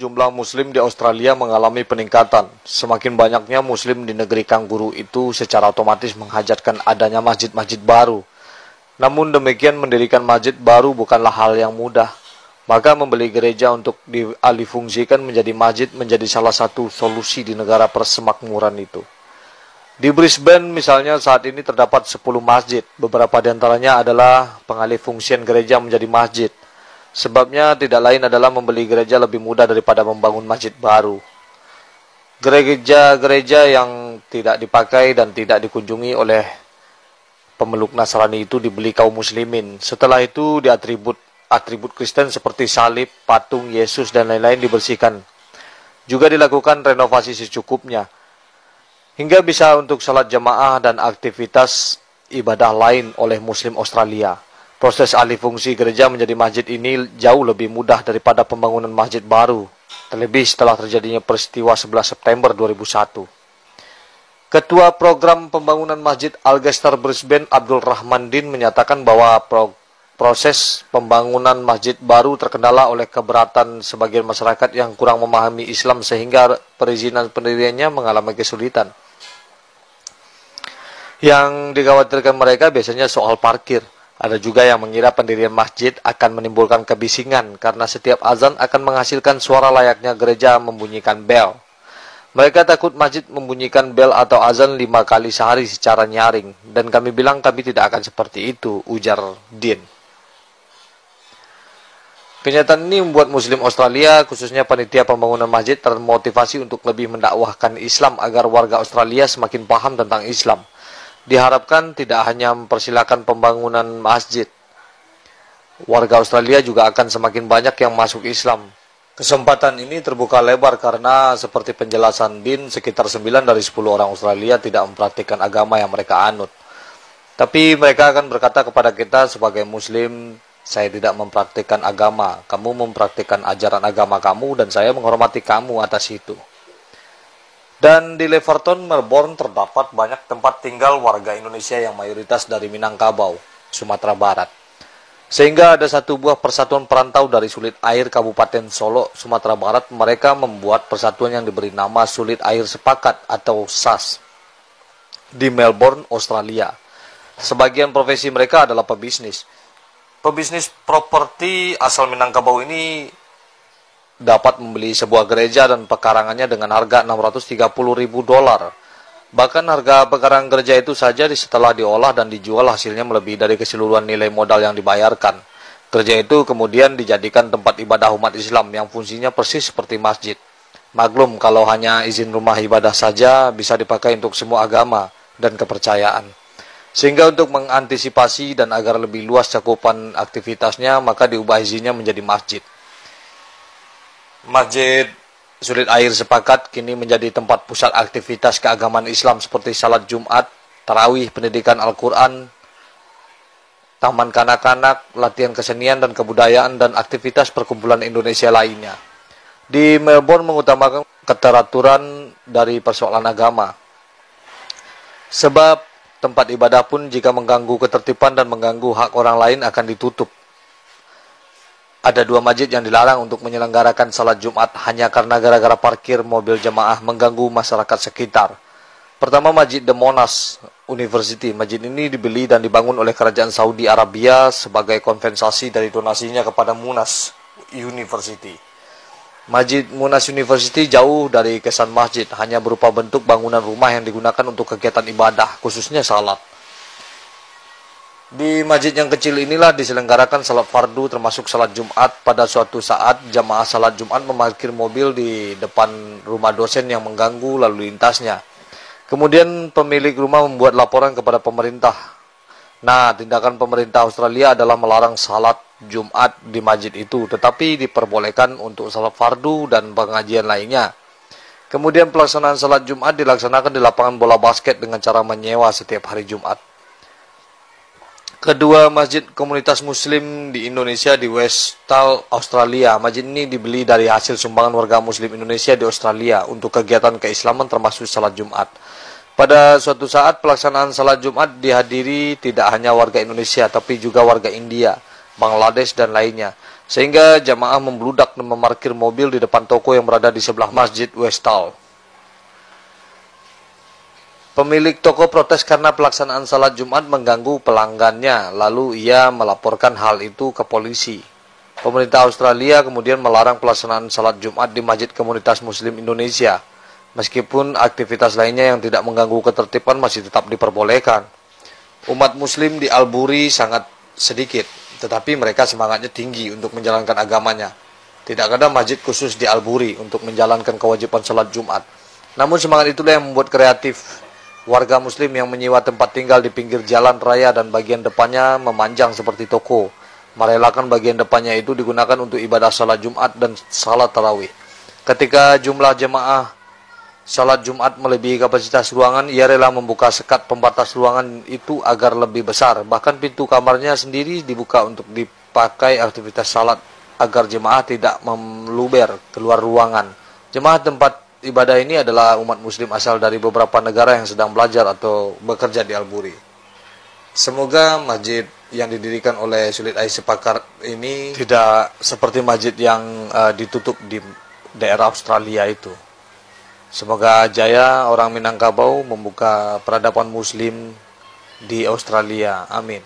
jumlah muslim di Australia mengalami peningkatan. Semakin banyaknya muslim di negeri kanguru itu secara otomatis menghajatkan adanya masjid-masjid baru. Namun demikian mendirikan masjid baru bukanlah hal yang mudah. Maka membeli gereja untuk dialihfungsikan menjadi masjid menjadi salah satu solusi di negara persemakmuran itu. Di Brisbane misalnya saat ini terdapat 10 masjid. Beberapa di antaranya adalah pengalihfungsian gereja menjadi masjid. Sebabnya tidak lain adalah membeli gereja lebih mudah daripada membangun masjid baru. Gereja-gereja yang tidak dipakai dan tidak dikunjungi oleh pemeluk Nasrani itu dibeli kaum muslimin. Setelah itu atribut Kristen seperti salib, patung Yesus dan lain-lain dibersihkan. Juga dilakukan renovasi secukupnya. Hingga bisa untuk salat jamaah dan aktivitas ibadah lain oleh muslim Australia. Proses alih fungsi gereja menjadi masjid ini jauh lebih mudah daripada pembangunan masjid baru, terlebih setelah terjadinya peristiwa 11 September 2001. Ketua Program Pembangunan Masjid Algestar Brisbane, Abdul Rahman Din, menyatakan bahwa proses pembangunan masjid baru terkendala oleh keberatan sebagian masyarakat yang kurang memahami Islam sehingga perizinan pendiriannya mengalami kesulitan. Yang dikhawatirkan mereka biasanya soal parkir. Ada juga yang mengira pendirian masjid akan menimbulkan kebisingan karena setiap azan akan menghasilkan suara layaknya gereja membunyikan bel. Mereka takut masjid membunyikan bel atau azan 5 kali sehari secara nyaring. Dan kami bilang kami tidak akan seperti itu, ujar Din. Kenyataan ini membuat muslim Australia, khususnya panitia pembangunan masjid, termotivasi untuk lebih mendakwahkan Islam agar warga Australia semakin paham tentang Islam. Diharapkan tidak hanya mempersilakan pembangunan masjid. Warga Australia juga akan semakin banyak yang masuk Islam. Kesempatan ini terbuka lebar karena seperti penjelasan Din, sekitar 9 dari 10 orang Australia tidak mempraktikkan agama yang mereka anut. Tapi mereka akan berkata kepada kita sebagai muslim, saya tidak mempraktikkan agama, kamu mempraktikkan ajaran agama kamu dan saya menghormati kamu atas itu. Dan di Leverton, Melbourne terdapat banyak tempat tinggal warga Indonesia yang mayoritas dari Minangkabau, Sumatera Barat. Sehingga ada satu buah persatuan perantau dari Sulit Air Kabupaten Solo, Sumatera Barat. Mereka membuat persatuan yang diberi nama Sulit Air Sepakat atau SAS di Melbourne, Australia. Sebagian profesi mereka adalah pebisnis. Pebisnis properti asal Minangkabau ini dapat membeli sebuah gereja dan pekarangannya dengan harga $630.000. Bahkan harga pekarangan gereja itu saja setelah diolah dan dijual hasilnya melebihi dari keseluruhan nilai modal yang dibayarkan. Gereja itu kemudian dijadikan tempat ibadah umat Islam yang fungsinya persis seperti masjid. Maklum kalau hanya izin rumah ibadah saja bisa dipakai untuk semua agama dan kepercayaan. Sehingga untuk mengantisipasi dan agar lebih luas cakupan aktivitasnya maka diubah izinnya menjadi masjid. Masjid Sulit Air Sepakat kini menjadi tempat pusat aktivitas keagamaan Islam seperti salat Jumat, tarawih, pendidikan Al-Quran, taman kanak-kanak, latihan kesenian dan kebudayaan, dan aktivitas perkumpulan Indonesia lainnya. Di Melbourne mengutamakan keteraturan dari persoalan agama. Sebab tempat ibadah pun jika mengganggu ketertiban dan mengganggu hak orang lain akan ditutup. Ada 2 masjid yang dilarang untuk menyelenggarakan salat Jumat hanya karena gara-gara parkir mobil jemaah mengganggu masyarakat sekitar. Pertama, Masjid The Monash University. Masjid ini dibeli dan dibangun oleh kerajaan Saudi Arabia sebagai kompensasi dari donasinya kepada Monash University. Masjid Monash University jauh dari kesan masjid, hanya berupa bentuk bangunan rumah yang digunakan untuk kegiatan ibadah, khususnya salat. Di masjid yang kecil inilah diselenggarakan salat fardu termasuk salat Jumat. Pada suatu saat jamaah salat Jumat memarkir mobil di depan rumah dosen yang mengganggu lalu lintasnya. Kemudian pemilik rumah membuat laporan kepada pemerintah. Nah, tindakan pemerintah Australia adalah melarang salat Jumat di masjid itu, tetapi diperbolehkan untuk salat fardu dan pengajian lainnya. Kemudian pelaksanaan salat Jumat dilaksanakan di lapangan bola basket dengan cara menyewa setiap hari Jumat. Kedua masjid komunitas muslim di Indonesia di Westall, Australia. Masjid ini dibeli dari hasil sumbangan warga muslim Indonesia di Australia untuk kegiatan keislaman termasuk salat Jumat. Pada suatu saat pelaksanaan salat Jumat dihadiri tidak hanya warga Indonesia tapi juga warga India, Bangladesh dan lainnya. sehingga jamaah membludak dan memarkir mobil di depan toko yang berada di sebelah Masjid Westall. Pemilik toko protes karena pelaksanaan salat Jumat mengganggu pelanggannya, lalu ia melaporkan hal itu ke polisi. Pemerintah Australia kemudian melarang pelaksanaan salat Jumat di Masjid Komunitas Muslim Indonesia, meskipun aktivitas lainnya yang tidak mengganggu ketertiban masih tetap diperbolehkan. Umat Muslim di Albury sangat sedikit, tetapi mereka semangatnya tinggi untuk menjalankan agamanya. Tidak ada masjid khusus di Albury untuk menjalankan kewajiban salat Jumat. Namun semangat itulah yang membuat kreatif warga Muslim yang menyewa tempat tinggal di pinggir jalan raya dan bagian depannya memanjang seperti toko, merelakan bagian depannya itu digunakan untuk ibadah salat Jumat dan salat tarawih. Ketika jumlah jemaah salat Jumat melebihi kapasitas ruangan, ia rela membuka sekat pembatas ruangan itu agar lebih besar. Bahkan pintu kamarnya sendiri dibuka untuk dipakai aktivitas salat agar jemaah tidak meluber keluar ruangan. Jemaah tempat ibadah ini adalah umat Muslim asal dari beberapa negara yang sedang belajar atau bekerja di Albury. Semoga masjid yang didirikan oleh Sulid Ais Sepakar ini tidak seperti masjid yang ditutup di daerah Australia itu. Semoga jaya orang Minangkabau membuka peradaban Muslim di Australia. Amin.